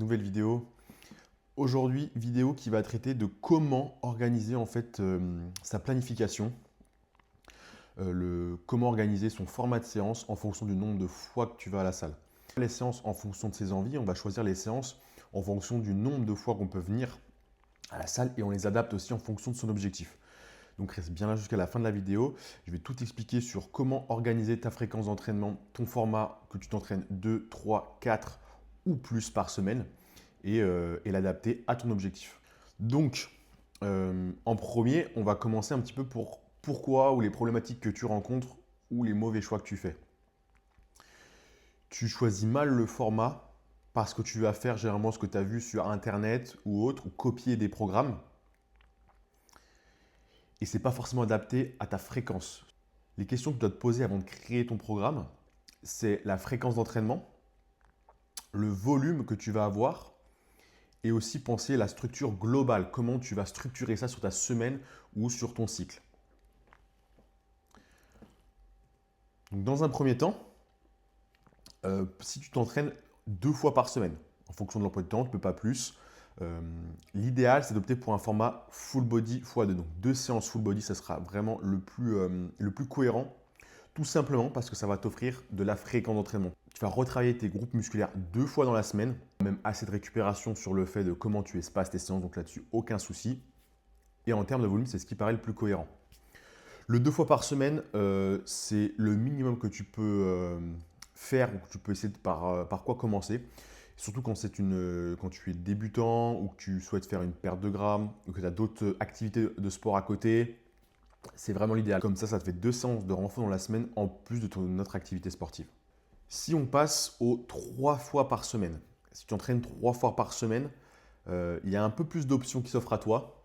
Nouvelle vidéo. Aujourd'hui, vidéo qui va traiter de comment organiser en fait sa planification, comment organiser son format de séance en fonction du nombre de fois que tu vas à la salle. Les séances en fonction de ses envies, on va choisir les séances en fonction du nombre de fois qu'on peut venir à la salle et on les adapte aussi en fonction de son objectif. Donc reste bien là jusqu'à la fin de la vidéo. Je vais tout expliquer sur comment organiser ta fréquence d'entraînement, ton format que tu t'entraînes 2, 3, 4 ou plus par semaine et l'adapter à ton objectif. Donc, en premier, on va commencer un petit peu pour pourquoi ou les problématiques que tu rencontres ou les mauvais choix que tu fais. Tu choisis mal le format parce que tu vas faire généralement ce que tu as vu sur Internet ou autre, ou copier des programmes. Et ce n'est pas forcément adapté à ta fréquence. Les questions que tu dois te poser avant de créer ton programme, c'est la fréquence d'entraînement, le volume que tu vas avoir et aussi penser la structure globale, comment tu vas structurer ça sur ta semaine ou sur ton cycle. Donc, dans un premier temps, si tu t'entraînes 2 fois par semaine, en fonction de l'emploi du temps, tu ne peux pas plus, l'idéal c'est d'opter pour un format full body x2. Donc 2 séances full body, ça sera vraiment le plus cohérent, tout simplement parce que ça va t'offrir de la fréquence d'entraînement. Tu vas retravailler tes groupes musculaires 2 fois dans la semaine, même assez de récupération sur le fait de comment tu espaces tes séances, donc là-dessus, aucun souci. Et en termes de volume, c'est ce qui paraît le plus cohérent. Le 2 fois par semaine, c'est le minimum que tu peux faire ou que tu peux essayer par quoi commencer. Surtout quand tu es débutant ou que tu souhaites faire une perte de gras ou que tu as d'autres activités de sport à côté, c'est vraiment l'idéal. Comme ça te fait 2 séances de renfort dans la semaine en plus de ton autre activité sportive. Si on passe aux 3 fois par semaine, si tu entraînes 3 fois par semaine, il y a un peu plus d'options qui s'offrent à toi.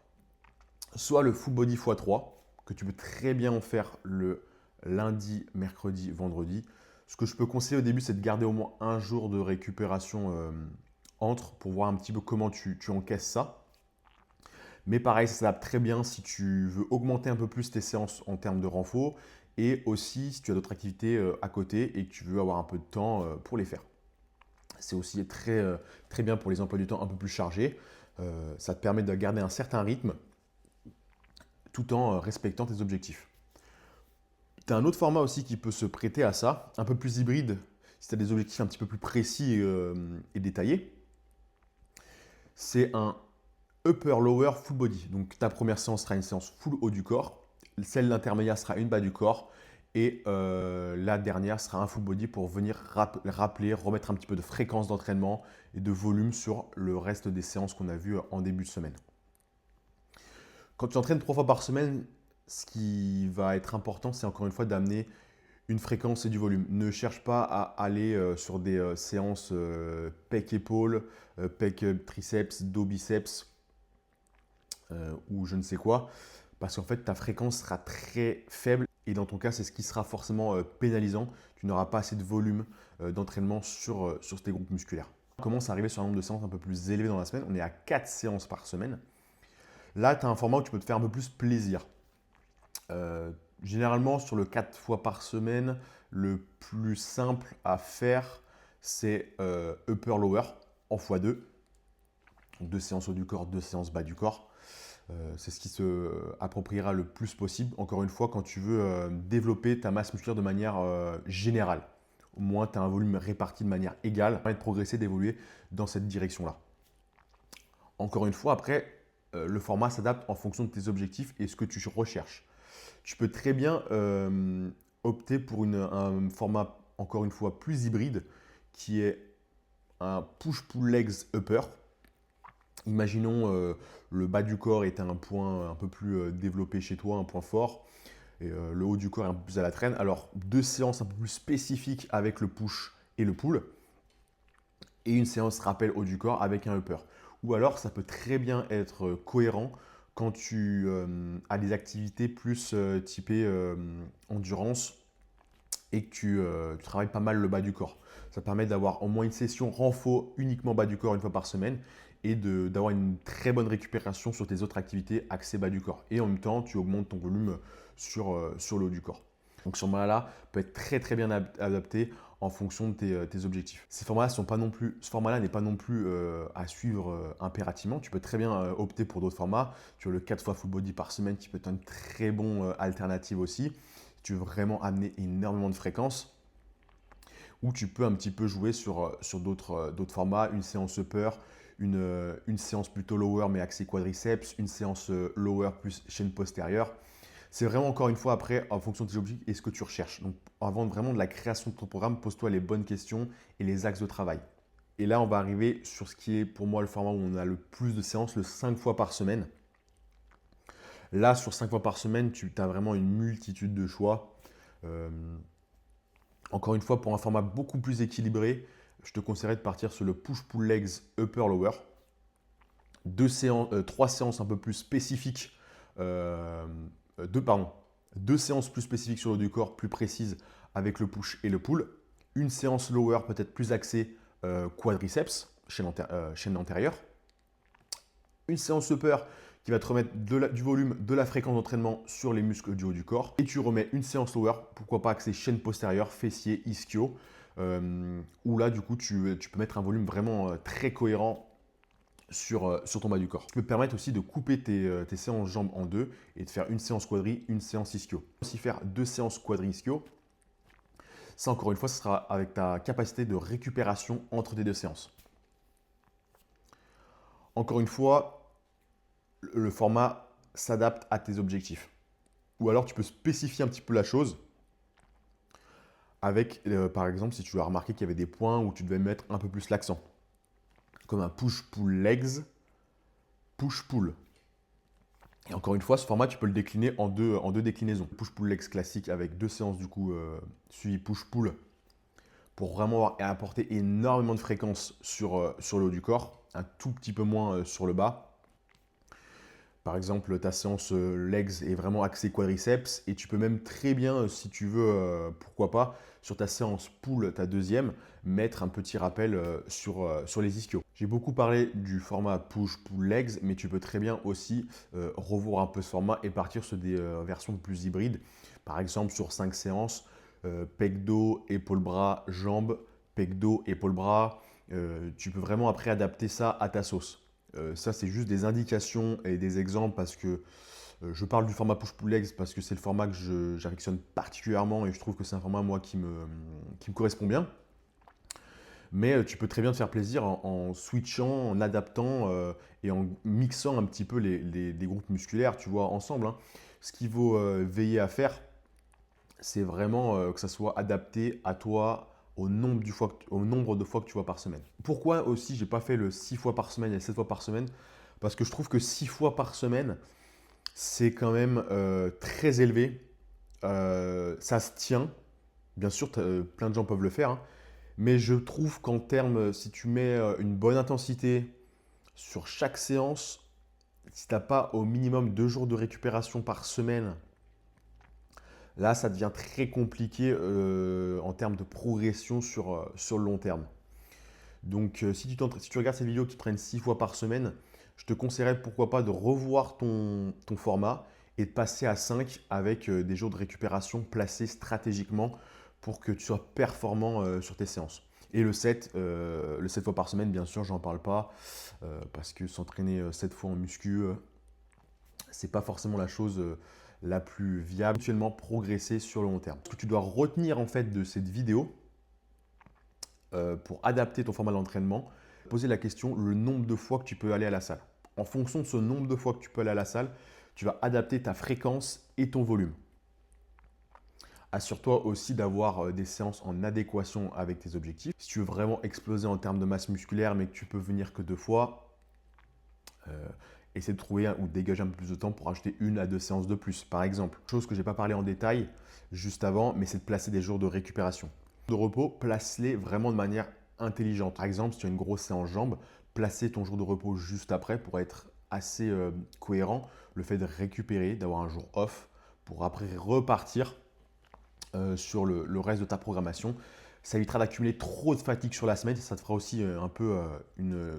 Soit le full body x3, que tu peux très bien en faire le lundi, mercredi, vendredi. Ce que je peux conseiller au début, c'est de garder au moins un jour de récupération entre pour voir un petit peu comment tu encaisses ça. Mais pareil, ça s'adapte très bien si tu veux augmenter un peu plus tes séances en termes de renfort et aussi si tu as d'autres activités à côté et que tu veux avoir un peu de temps pour les faire. C'est aussi très bien pour les emplois du temps un peu plus chargés. Ça te permet de garder un certain rythme tout en respectant tes objectifs. Tu as un autre format aussi qui peut se prêter à ça, un peu plus hybride, si tu as des objectifs un petit peu plus précis et détaillés. C'est un upper-lower full body. Donc ta première séance sera une séance full haut du corps, celle d'intermédiaire sera une bas du corps et la dernière sera un full body pour venir rappeler, remettre un petit peu de fréquence d'entraînement et de volume sur le reste des séances qu'on a vues en début de semaine. Quand tu entraînes 3 fois par semaine, ce qui va être important, c'est encore une fois d'amener une fréquence et du volume. Ne cherche pas à aller sur des séances pec-épaule, pec-triceps, dos-biceps ou je ne sais quoi, parce qu'en fait, ta fréquence sera très faible et dans ton cas, c'est ce qui sera forcément pénalisant. Tu n'auras pas assez de volume d'entraînement sur tes groupes musculaires. On commence à arriver sur un nombre de séances un peu plus élevé dans la semaine. On est à 4 séances par semaine. Là, tu as un format où tu peux te faire un peu plus plaisir. Généralement, sur le 4 fois par semaine, le plus simple à faire, c'est upper-lower en x2. Donc 2 séances haut du corps, 2 séances bas du corps. C'est ce qui se appropriera le plus possible, encore une fois, quand tu veux développer ta masse musculaire de manière générale. Au moins, tu as un volume réparti de manière égale. Ça permet de progresser, d'évoluer dans cette direction-là. Encore une fois, après, le format s'adapte en fonction de tes objectifs et ce que tu recherches. Tu peux très bien opter pour un format, encore une fois, plus hybride qui est un push-pull legs upper. Imaginons le bas du corps est un point un peu plus développé chez toi, un point fort, et le haut du corps est un peu plus à la traîne. Alors, 2 séances un peu plus spécifiques avec le push et le pull, et une séance rappel haut du corps avec un upper. Ou alors, ça peut très bien être cohérent quand tu as des activités plus typées endurance et que tu travailles pas mal le bas du corps. Ça permet d'avoir au moins une session renfort uniquement bas du corps une fois par semaine et d'avoir une très bonne récupération sur tes autres activités axées bas du corps. Et en même temps, tu augmentes ton volume sur le haut du corps. Donc ce format-là peut être très bien adapté en fonction de tes objectifs. Ce format-là n'est pas non plus à suivre impérativement. Tu peux très bien opter pour d'autres formats. Tu as le 4 fois full body par semaine qui peut être une très bonne alternative aussi. Si tu veux vraiment amener énormément de fréquences. Ou tu peux un petit peu jouer sur d'autres formats, une séance upper, une séance plutôt lower mais axée quadriceps, une séance lower plus chaîne postérieure. C'est vraiment encore une fois après en fonction de tes objectifs et ce que tu recherches. Donc avant vraiment de la création de ton programme, pose-toi les bonnes questions et les axes de travail. Et là, on va arriver sur ce qui est pour moi le format où on a le plus de séances, le 5 fois par semaine. Là, sur 5 fois par semaine, tu as vraiment une multitude de choix. Encore une fois, pour un format beaucoup plus équilibré, je te conseillerais de partir sur le push-pull legs upper-lower. 3 séances un peu plus spécifiques. Deux séances plus spécifiques sur le haut du corps, plus précises avec le push et le pull. Une séance lower peut-être plus axée quadriceps, chaîne antérieure. Une séance upper qui va te remettre du volume, de la fréquence d'entraînement sur les muscles du haut du corps. Et tu remets une séance lower, pourquoi pas axée chaîne postérieure, fessier, ischio, où là, du coup, tu peux mettre un volume vraiment très cohérent sur ton bas du corps. Tu peux te permettre aussi de couper tes séances jambes en deux et de faire une séance quadri, une séance ischio. Aussi faire 2 séances quadri ischio. Ça, encore une fois, ce sera avec ta capacité de récupération entre tes 2 séances. Encore une fois, le format s'adapte à tes objectifs. Ou alors, tu peux spécifier un petit peu la chose avec, par exemple, si tu as remarqué qu'il y avait des points où tu devais mettre un peu plus l'accent. Comme un push-pull legs, push-pull. Et encore une fois, ce format, tu peux le décliner en deux déclinaisons. Push-pull legs classique avec 2 séances du coup suivi push-pull pour vraiment apporter énormément de fréquence sur le haut du corps, un tout petit peu moins sur le bas. Par exemple, ta séance legs est vraiment axée quadriceps et tu peux même très bien, si tu veux, pourquoi pas, sur ta séance pull, ta deuxième, mettre un petit rappel sur les ischios. J'ai beaucoup parlé du format push-pull legs, mais tu peux très bien aussi revoir un peu ce format et partir sur des versions plus hybrides. Par exemple, sur 5 séances, pec dos, épaule-bras, jambes, pec dos, épaule-bras. Tu peux vraiment après adapter ça à ta sauce. Ça, c'est juste des indications et des exemples parce que je parle du format push-pull legs parce que c'est le format que j'affectionne particulièrement et je trouve que c'est un format, moi, qui me correspond bien. Mais tu peux très bien te faire plaisir en switchant, en adaptant et en mixant un petit peu les groupes musculaires, tu vois, ensemble, hein. Ce qu'il faut veiller à faire, c'est vraiment que ça soit adapté à toi, au nombre de fois que tu vois par semaine. Pourquoi aussi j'ai pas fait le 6 fois par semaine et 7 fois par semaine? Parce que je trouve que 6 fois par semaine, c'est quand même très élevé. Ça se tient. Bien sûr, plein de gens peuvent le faire, hein. Mais je trouve qu'en termes, si tu mets une bonne intensité sur chaque séance, si tu n'as pas au minimum 2 jours de récupération par semaine, là, ça devient très compliqué en termes de progression sur le long terme. Donc, si tu regardes cette vidéo qui te prennent 6 fois par semaine, je te conseillerais pourquoi pas de revoir ton format et de passer à 5 avec des jours de récupération placés stratégiquement pour que tu sois performant sur tes séances. Et le 7 fois par semaine, bien sûr, j'en parle pas parce que s'entraîner 7 fois en muscu, c'est pas forcément la chose la plus viable. Actuellement, progresser sur le long terme. Ce que tu dois retenir en fait de cette vidéo pour adapter ton format d'entraînement, poser la question le nombre de fois que tu peux aller à la salle. En fonction de ce nombre de fois que tu peux aller à la salle, tu vas adapter ta fréquence et ton volume. Assure-toi aussi d'avoir des séances en adéquation avec tes objectifs. Si tu veux vraiment exploser en termes de masse musculaire, mais que tu peux venir que 2 fois, essaie de trouver ou de dégager un peu plus de temps pour ajouter 1 à 2 séances de plus, par exemple. Chose que je n'ai pas parlé en détail juste avant, mais c'est de placer des jours de récupération. De repos, place-les vraiment de manière intelligente. Par exemple, si tu as une grosse séance jambes, placer ton jour de repos juste après pour être assez cohérent. Le fait de récupérer, d'avoir un jour off pour après repartir sur le reste de ta programmation. Ça évitera d'accumuler trop de fatigue sur la semaine et ça te fera aussi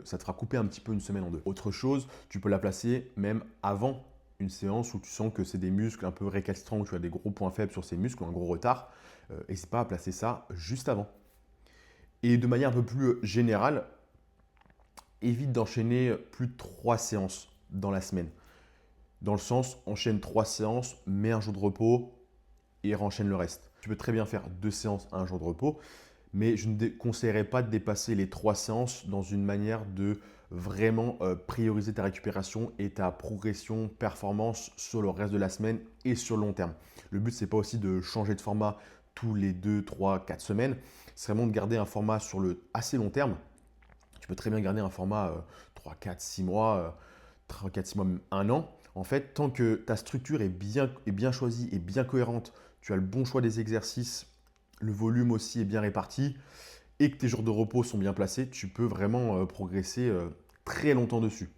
ça te fera couper un petit peu une semaine en deux. Autre chose, tu peux la placer même avant une séance où tu sens que c'est des muscles un peu récalcitrants, où tu as des gros points faibles sur ces muscles ou un gros retard. N'hésite pas à placer ça juste avant. Et de manière un peu plus générale, évite d'enchaîner plus de 3 séances dans la semaine. Dans le sens, enchaîne 3 séances, mets un jour de repos et renchaîne le reste. Tu peux très bien faire 2 séances à un jour de repos, mais je ne conseillerais pas de dépasser les 3 séances dans une manière de vraiment prioriser ta récupération et ta progression, performance sur le reste de la semaine et sur le long terme. Le but, ce n'est pas aussi de changer de format tous les 2, 3, 4 semaines. C'est vraiment de garder un format sur le assez long terme. Tu peux très bien garder un format 3, 4, 6 mois, 3, 4, 6 mois, même un an. En fait, tant que ta structure est bien choisie et bien cohérente, tu as le bon choix des exercices, le volume aussi est bien réparti et que tes jours de repos sont bien placés, tu peux vraiment progresser très longtemps dessus.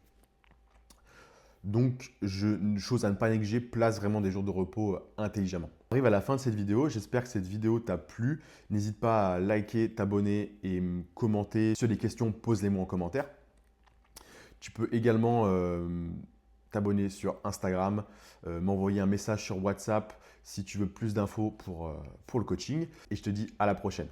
Donc, une chose à ne pas négliger, place vraiment des jours de repos intelligemment. On arrive à la fin de cette vidéo. J'espère que cette vidéo t'a plu. N'hésite pas à liker, t'abonner et me commenter. Si tu as des questions, pose-les-moi en commentaire. Tu peux également t'abonner sur Instagram, m'envoyer un message sur WhatsApp si tu veux plus d'infos pour le coaching. Et je te dis à la prochaine.